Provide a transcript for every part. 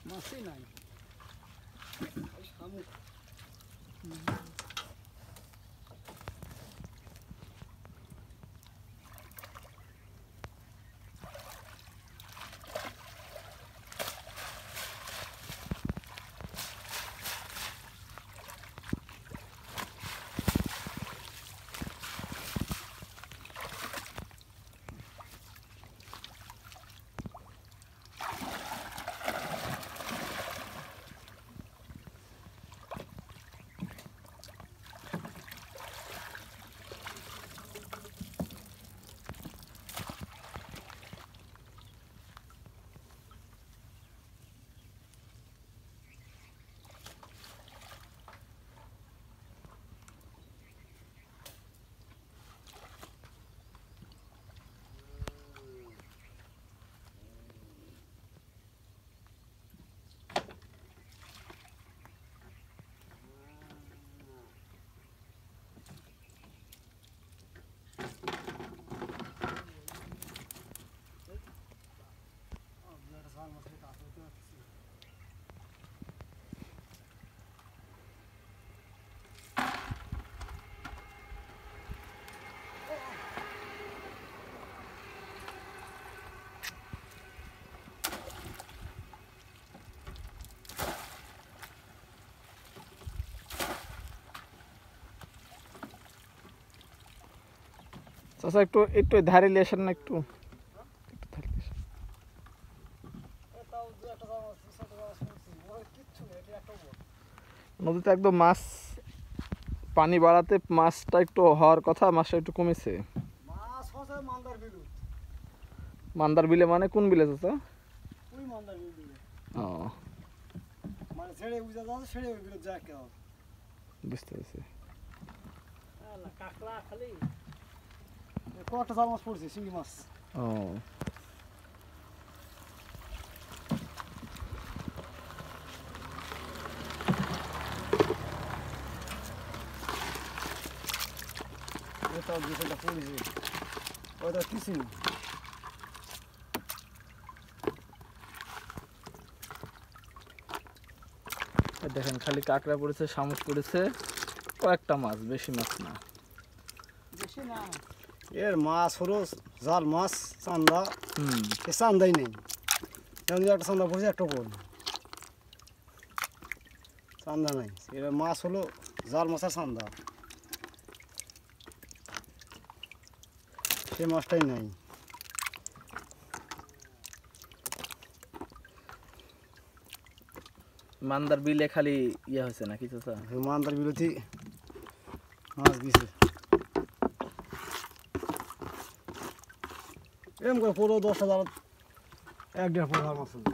মাছই নাই। চাচা একটু একটু ধারে নিয়ে আসেন না একটু। নদীতে একদম মাছ পানি বাড়াতে মাছটা একটু হওয়ার কথা, মাছটা একটু কমেছে। মান্দার বিলে মানে কোন বিলে চাচা? ও বুঝতে পেরেছি। কটা জাল মাছ পড়ছে, শিঙি মাছ। ও এটাও যেটা পড়েছে ওটা কিছু না। দেখেন খালি কাঁকড়া পড়েছে, শামুক পড়েছে, কয়েকটা মাছ, বেশি মাছ না। বেশি না, এর মাছ হলো জাল মাছ, চান্দা। এ চান্দাই নেই, যেমন একটা চান্দা পড়ছে, একটা পড়ল চান্দা নাই। এর মাছ হলো জাল মাছ আর চান্দা, সে মাছটাই নাই। মান্দার বিলে খালি ইয়ে হয়েছে নাকি চাচা? মান্দার বিরতি মাছ দিছে এরকম করে পুরো 10,000 1-1.5 পোয়া মাছ হবে।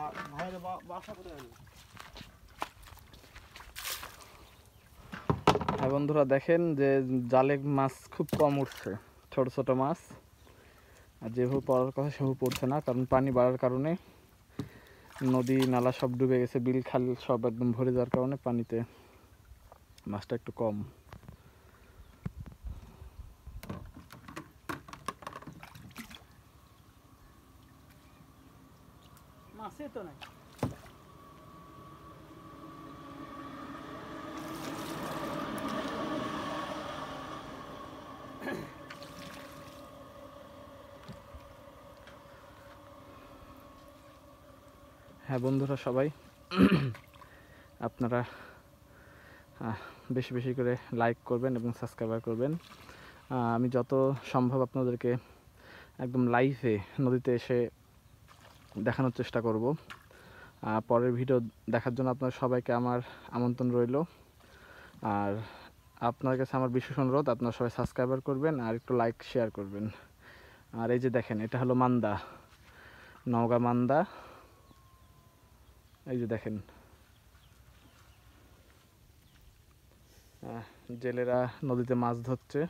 আর ভাইয়ের বাসা কোথায় আছে? হ্যাঁ বন্ধুরা দেখেন যে জালে মাছ খুব কম উঠছে, ছোট ছোট মাছ। আর যেভাবে পড়ার কথা সেভাবে পড়ছে না, কারণ পানি বাড়ার কারণে নদী নালা সব ডুবে গেছে, বিল খাল সব একদম ভরে যাওয়ার কারণে পানিতে মাছটা একটু কম। মাছে তো নাই। হ্যাঁ বন্ধুরা সবাই আপনারা বেশি বেশি করে লাইক করবেন এবং সাবস্ক্রাইব করবেন। আমি যত সম্ভব আপনাদেরকে একদম লাইভে নদীতে এসে দেখানোর চেষ্টা করব। পরের ভিডিও দেখার জন্য আপনার সবাইকে আমার আমন্ত্রণ রইল। আর আপনার কাছে আমার বিশেষ অনুরোধ, আপনারা সবাই সাবস্ক্রাইবার করবেন আর একটু লাইক শেয়ার করবেন। আর এই যে দেখেন, এটা হলো মান্দা, নওগাঁ মান্দা। এই যে দেখেন জেলেরা নদীতে মাছ ধরছে।